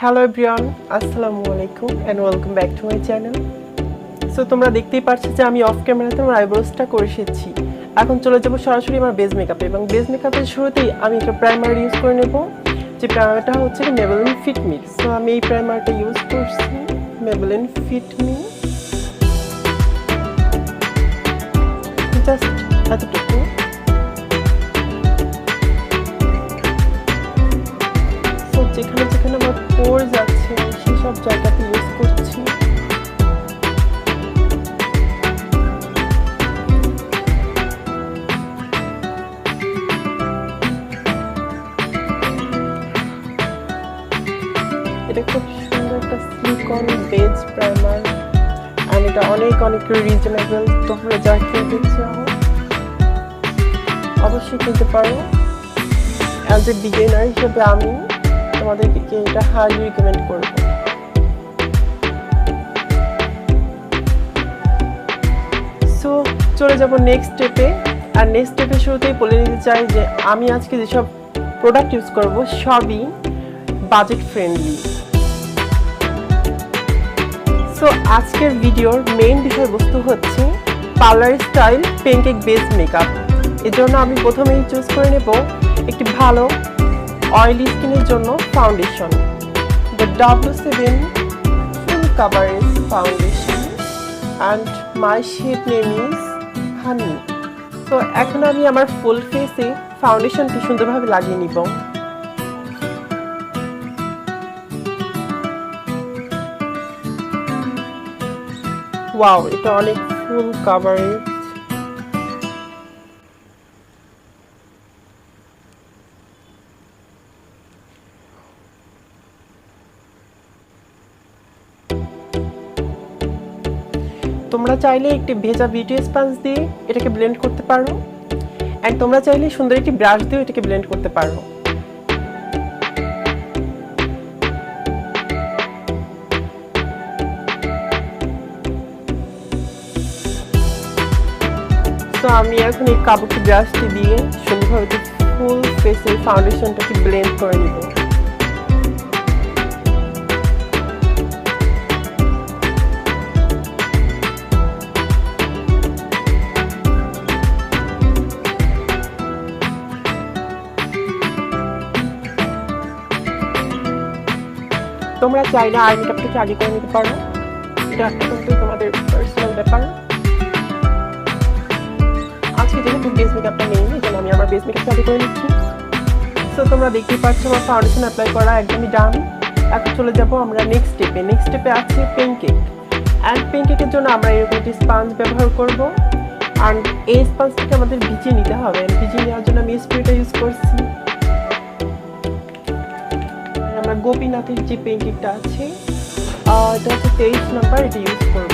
Hello everyone, assalamu alaykum and welcome back to my channel. So তোমরা দেখতেই পাচ্ছ যে আমি অফ ক্যামেরাতে আমার আইব্রোসটা করে এসেছি। এখন চলে যাব সরাসরি আমার বেস মেকআপে এবং বেস মেকআপের শুরুতেই আমি একটা প্রাইমার ইউজ করে নেব। যে প্রাইমারটা হচ্ছে Maybelline Fit Me। সো আমি এই প্রাইমারটা ইউজ করছি Maybelline Fit Me। জাস্ট এতটুকু। সো যেখানে যেখানে আমার পোরস আছে সেই সব জায়গাতে ইউজ করছি। এটা খুব সুন্দর একটা সিলিকন বেজ প্রাইমার আর এটা অনেক রিজনেবল। তোমরা যা কিনতে চাও অবশ্যই কিনতে পারো। অ্যাজ এ বিগিনার হিসেবে আমি তোমাদেরকে এটা হাইলি রিকমেন্ড করব। সো চলে যাব নেক্সট স্টেপে। আর নেক্সট স্টেপের শুরুতেই বলে নিতে চাই যে আমি আজকে যেসব প্রোডাক্ট ইউজ করব সবই বাজেট ফ্রেন্ডলি। সো আজকের ভিডিওর মেইন বিষয়বস্তু হচ্ছে parlour style pancake base makeup. এর জন্য আমি প্রথমেই চুজ করে নেব একটি ভালো অয়েলি স্কিনের জন্য foundation, the W7 full coverage foundation and my shade name is honey. So এখন আমি আমার ফুল ফেসে ফাউন্ডেশনটি সুন্দরভাবে লাগিয়ে নিব। ওয়াও, এটা অনেক ফুল কাভারেজ। তোমরা চাইলে একটি ভেজা বিউটি স্পঞ্জ দিয়ে এটাকে ব্লেন্ড করতে পারো এন্ড তোমরা চাইলে সুন্দর একটি ব্রাশ দিয়ে এটাকে ব্লেন্ড করতে পারো। তো আমি এখন এই কাবুকি ব্রাশটি দিয়ে সুন্দরভাবে ফুল ফেসের ফাউন্ডেশনটাকে ব্লেন্ড করে নিব। তোমরা চাইলে আই মেকআপটাকে আগে করে নিতে পারো, এটা কিন্তু তোমাদের পার্সোনাল ব্যাপার। আজকে যেহেতু বেস মেকআপটা নেই এজন্য আমি আমার বেস মেকআপটা আগে করে নিচ্ছি। সো তোমরা দেখতেই পাচ্ছ আমার ফাউন্ডেশন অ্যাপ্লাই করা একদমই ডান। এখন চলে যাব আমরা নেক্সট স্টেপে। নেক্সট স্টেপে আছে প্যানকেক অ্যান্ড প্যানকেকের জন্য আমরা এরকম একটি স্পঞ্জ ব্যবহার করব অ্যান্ড এই স্পঞ্জটাকে আমাদের ভিজিয়ে নিতে হবে। ভিজিয়ে নেওয়ার জন্য আমি স্প্রেটা ইউজ করছি। আমরা গোপীনাথের যে প্যানকেকটা আছে এটা হচ্ছে 23 নাম্বার, এটা ইউজ করব।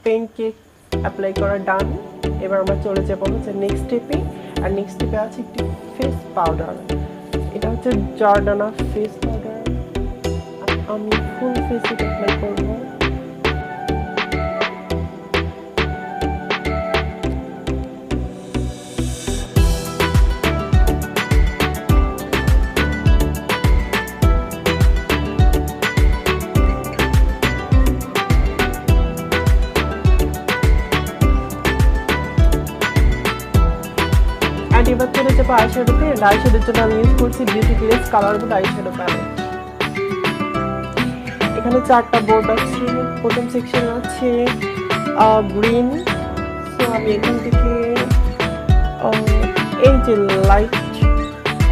প্যানকেক অ্যাপ্লাই করা ডান। এবার আমরা চলে যাব হচ্ছে নেক্সট স্টেপে। আর নেক্সট স্টেপে আছে একটি ফেস পাউডার, এটা হচ্ছে জর্ডানা ফেস পাউডার। আমি ফুল ফেসে অ্যাপ্লাই করব। নেবো আইশ্যাডো প্যালেট। আইশ্যাডোর জন্য আমি ইউজ করছি বিউটিফুল কালারফুল আইশ্যাডো প্যালেট। এখানে 4টা বোর্ড আছে। প্রথম সেকশন আছে গ্রিন। সো আমি এখান থেকে এই যে লাইট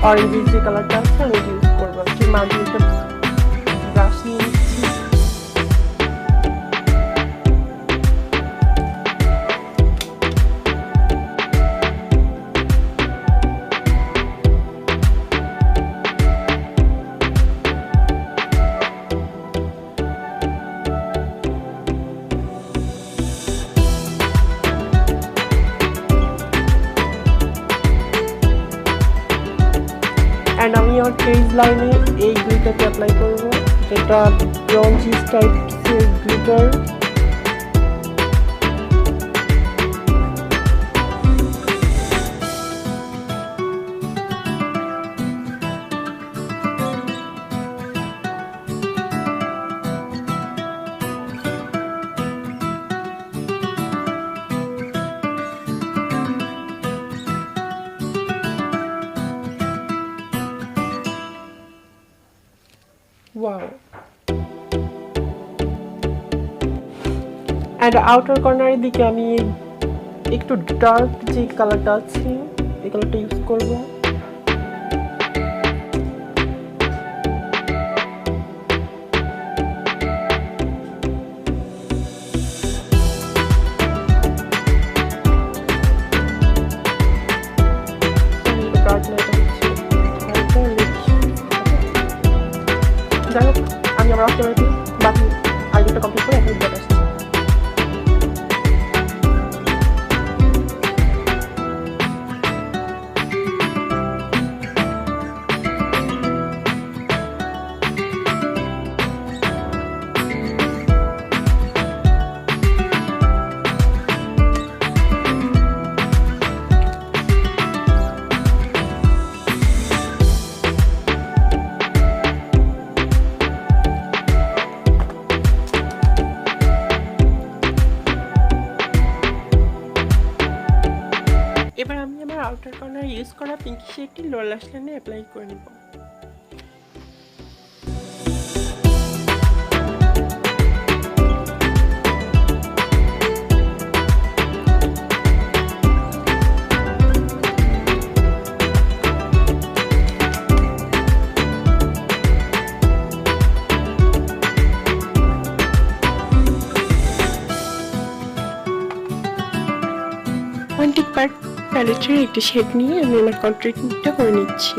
অরেঞ্জ যে কালারটা আছে আমি ইউজ করবো। মাঝে একটা ব্রাশ নিয়ে নিচ্ছি। আমি আমার ফেস লাইনে এই গ্লিটারটা অ্যাপ্লাই করবো, যেটা ব্রঞ্জিস টাইপের glitter. Wow. And outer corner এর দিকে আমি একটু ডার্ক যে কালারটা আছে এই কালারটা ইউজ করব। যাই হোক, আমি আমার অফিসে বাকি আইডিটা কমপ্লিট করে এখন ব্যাক আসছি। এবার আমি আমার আউটার কর্নার ইউজ করা পিঙ্কি শেডটি লোয়ার ল্যাশ লাইনে অ্যাপ্লাই করে নেব। প্যালেটের একটি শেড নিয়ে আমি আমার কন্ট্রিবিউটটা করে নিচ্ছি।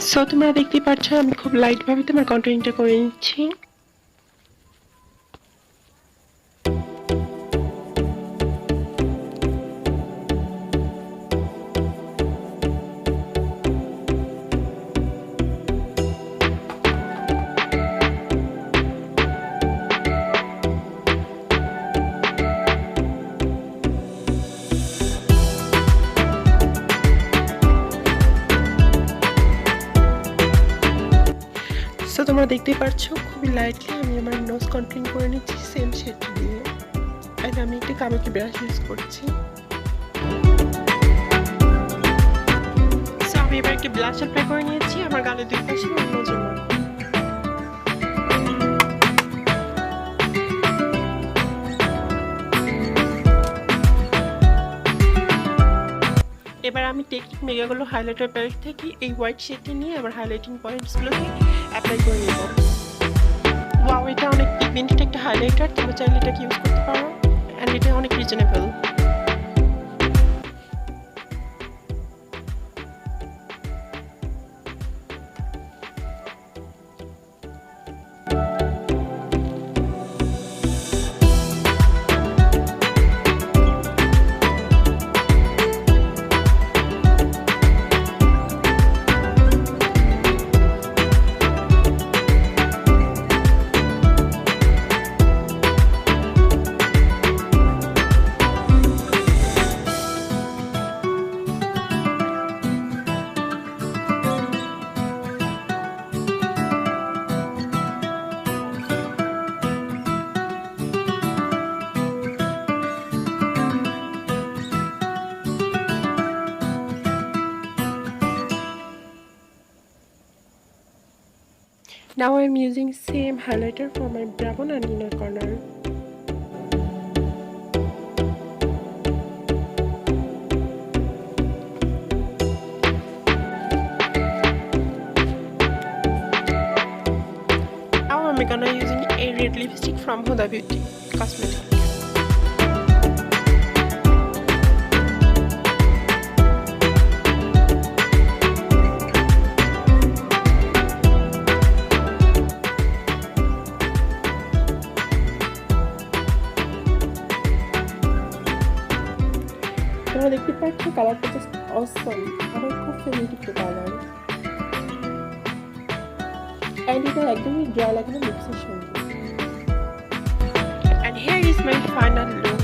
সো তোমরা দেখতে পাচ্ছ আমি খুব লাইট ভাবে তোমার কন্ট্রিবিউটটা করে নিচ্ছি। সো তোমরা দেখতেই পাচ্ছ খুবই লাইটলি আমি আমার নোজ কন্ট্রোল করে নিচ্ছি সেম শেড দিয়ে। আর আমি একটি কামাকি ব্রাশ ইউজ করছি। সো আমি এবার একটি ব্লাশ অ্যাপ্লাই করে নিয়েছি আমার গালের দুই পাশে অন্যের জন্য। এবার আমি টেকনিক মেগাগুলো হাইলাইটার প্যালেট থেকে এই হোয়াইট শেডটি নিয়ে আমার হাইলাইটিং পয়েন্টসগুলোতে অ্যাপ্লাই করে নেব। ওয়াও, এটা অনেক পিগমেন্টেড একটা হাইলাইটার, তোমরা চাইলে এটাকে ইউজ করতে পারো অ্যান্ড এটা অনেক reasonable. Now I'm using same highlighter for my brow bone and inner corner. Now I'm gonna using a red lipstick from Hudabeauty Cosmetics. তোমরা দেখতে পাচ্ছ কালারটা জাস্ট অসম, আমার খুব ফেভারিট একটা কালার, অ্যান্ড এটা একদমই ড্রাই লাগে না লিপসের সঙ্গে। And here is my final look.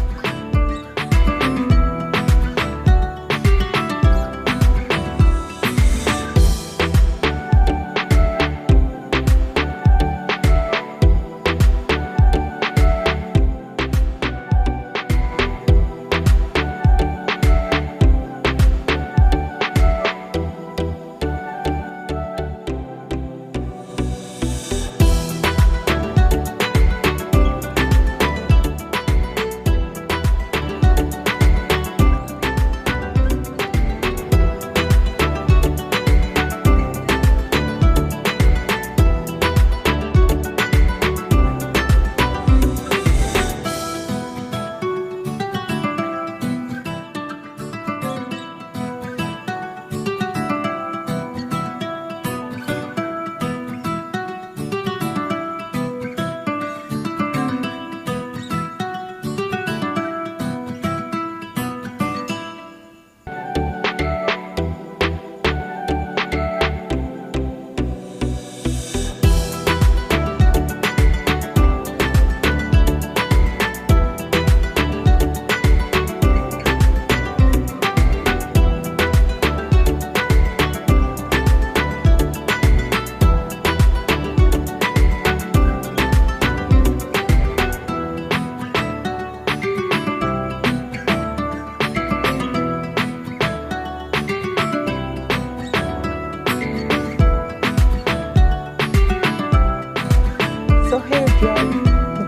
So hey everyone,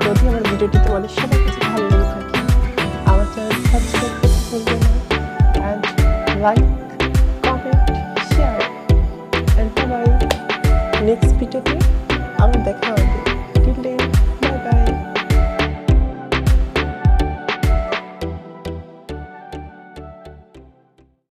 যদি আমার ভিডিওটি তোমাদের সবার কাছে ভালো লেগে থাকে আমার চ্যানেল সাবস্ক্রাইব করতে ভুলবে না, and like, comment, share, and bye bye. Next ভিডিওতে